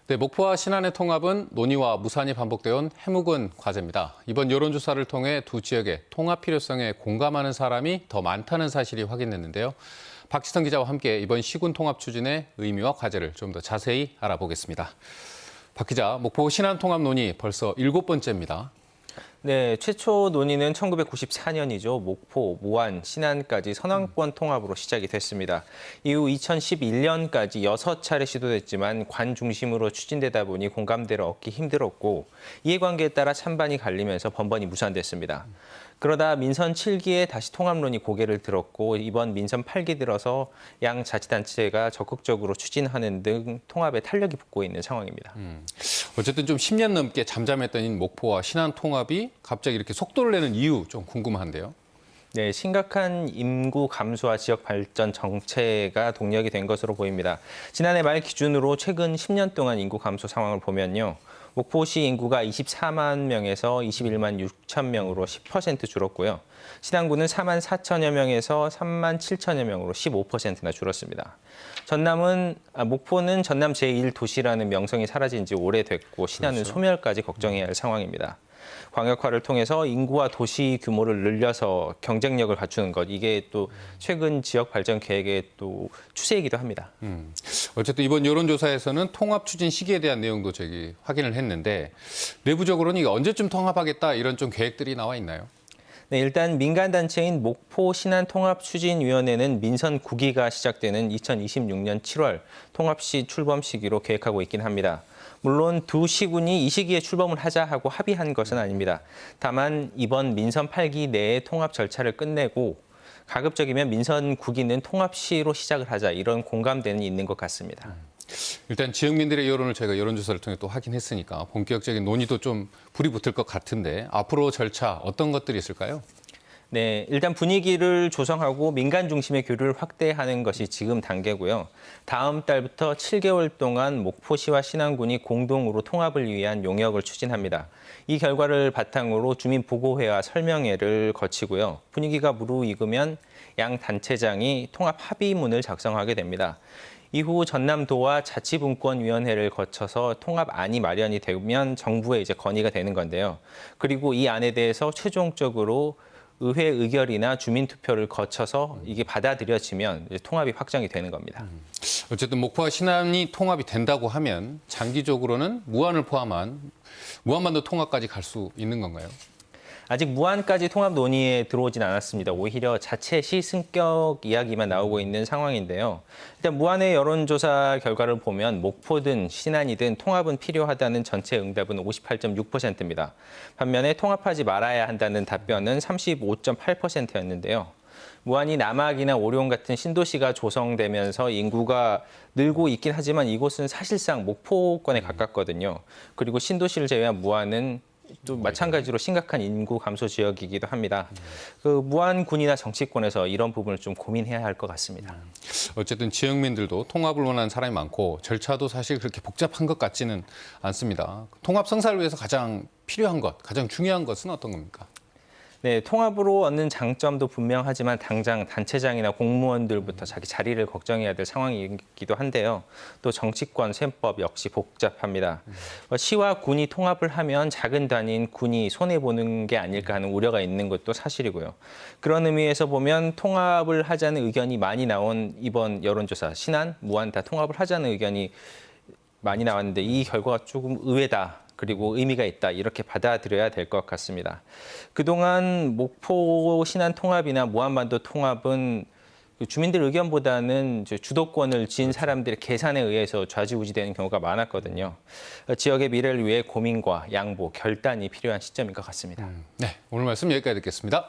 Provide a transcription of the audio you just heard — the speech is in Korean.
네, 목포와 신안의 통합은 논의와 무산이 반복되어 온 해묵은 과제입니다. 이번 여론조사를 통해 두 지역의 통합 필요성에 공감하는 사람이 더 많다는 사실이 확인됐는데요. 박지성 기자와 함께 이번 시군 통합 추진의 의미와 과제를 좀 더 자세히 알아보겠습니다. 박 기자, 목포 신안 통합 논의 벌써 7번째입니다. 네, 최초 논의는 1994년이죠. 목포, 무안, 신안까지 선왕권 통합으로 시작이 됐습니다. 이후 2011년까지 6차례 시도됐지만 관 중심으로 추진되다 보니 공감대를 얻기 힘들었고 이해관계에 따라 찬반이 갈리면서 번번이 무산됐습니다. 그러다 민선 7기에 다시 통합론이 고개를 들었고 이번 민선 8기 들어서 양 자치단체가 적극적으로 추진하는 등 통합에 탄력이 붙고 있는 상황입니다. 어쨌든 좀 10년 넘게 잠잠했던 이 목포와 신안 통합이 갑자기 이렇게 속도를 내는 이유 좀 궁금한데요. 네, 심각한 인구 감소와 지역 발전 정체가 동력이 된 것으로 보입니다. 지난해 말 기준으로 최근 10년 동안 인구 감소 상황을 보면요. 목포시 인구가 24만 명에서 21만 6천 명으로 10% 줄었고요. 신안군은 4만 4천여 명에서 3만 7천여 명으로 15%나 줄었습니다. 목포는 전남 제1도시라는 명성이 사라진 지 오래됐고 신안은 그렇죠. 소멸까지 걱정해야 할 상황입니다. 광역화를 통해서 인구와 도시 규모를 늘려서 경쟁력을 갖추는 것, 이게 또 최근 지역 발전 계획의 또 추세이기도 합니다. 어쨌든 이번 여론조사에서는 통합 추진 시기에 대한 내용도 저기 확인을 했는데 내부적으로는 이게 언제쯤 통합하겠다 이런 좀 계획들이 나와 있나요? 네, 일단 민간단체인 목포 신안통합추진위원회는 민선 9기가 시작되는 2026년 7월 통합시 출범 시기로 계획하고 있긴 합니다. 물론 두 시군이 이 시기에 출범을 하자 하고 합의한 것은 아닙니다. 다만 이번 민선 8기 내에 통합 절차를 끝내고 가급적이면 민선 9기는 통합시로 시작을 하자 이런 공감대는 있는 것 같습니다. 일단 지역민들의 여론을 저희가 여론조사를 통해 또 확인했으니까 본격적인 논의도 좀 불이 붙을 것 같은데 앞으로 절차 어떤 것들이 있을까요? 네, 일단 분위기를 조성하고 민간 중심의 교류를 확대하는 것이 지금 단계고요. 다음 달부터 7개월 동안 목포시와 신안군이 공동으로 통합을 위한 용역을 추진합니다. 이 결과를 바탕으로 주민보고회와 설명회를 거치고요. 분위기가 무르익으면 양 단체장이 통합 합의문을 작성하게 됩니다. 이후 전남도와 자치분권위원회를 거쳐서 통합안이 마련이 되면 정부에 이제 건의가 되는 건데요. 그리고 이 안에 대해서 최종적으로 의회 의결이나 주민투표를 거쳐서 이게 받아들여지면 이제 통합이 확정이 되는 겁니다. 어쨌든 목포와 신안이 통합이 된다고 하면 장기적으로는 무안을 포함한 무안반도 통합까지 갈 수 있는 건가요? 아직 무안까지 통합 논의에 들어오진 않았습니다. 오히려 자체 시승격 이야기만 나오고 있는 상황인데요. 일단 무안의 여론조사 결과를 보면 목포든 신안이든 통합은 필요하다는 전체 응답은 58.6%입니다. 반면에 통합하지 말아야 한다는 답변은 35.8%였는데요. 무안이 남학이나 오룡 같은 신도시가 조성되면서 인구가 늘고 있긴 하지만 이곳은 사실상 목포권에 가깝거든요. 그리고 신도시를 제외한 무안은 또 마찬가지로 심각한 인구 감소 지역이기도 합니다. 그 무안군이나 정치권에서 이런 부분을 좀 고민해야 할 것 같습니다. 어쨌든 지역민들도 통합을 원하는 사람이 많고 절차도 사실 그렇게 복잡한 것 같지는 않습니다. 통합 성사를 위해서 가장 필요한 것, 가장 중요한 것은 어떤 겁니까? 네, 통합으로 얻는 장점도 분명하지만 당장 단체장이나 공무원들부터 자기 자리를 걱정해야 될 상황이기도 한데요. 또 정치권, 셈법 역시 복잡합니다. 시와 군이 통합을 하면 작은 단위인 군이 손해보는 게 아닐까 하는 우려가 있는 것도 사실이고요. 그런 의미에서 보면 통합을 하자는 의견이 많이 나온 이번 여론조사, 신안, 무안 다 통합을 하자는 의견이 많이 나왔는데 이 결과가 조금 의외다. 그리고 의미가 있다. 이렇게 받아들여야 될 것 같습니다. 그동안 목포 신안 통합이나 무안반도 통합은 주민들 의견보다는 주도권을 쥔 사람들의 계산에 의해서 좌지우지되는 경우가 많았거든요. 지역의 미래를 위해 고민과 양보, 결단이 필요한 시점인 것 같습니다. 네, 오늘 말씀 여기까지 듣겠습니다.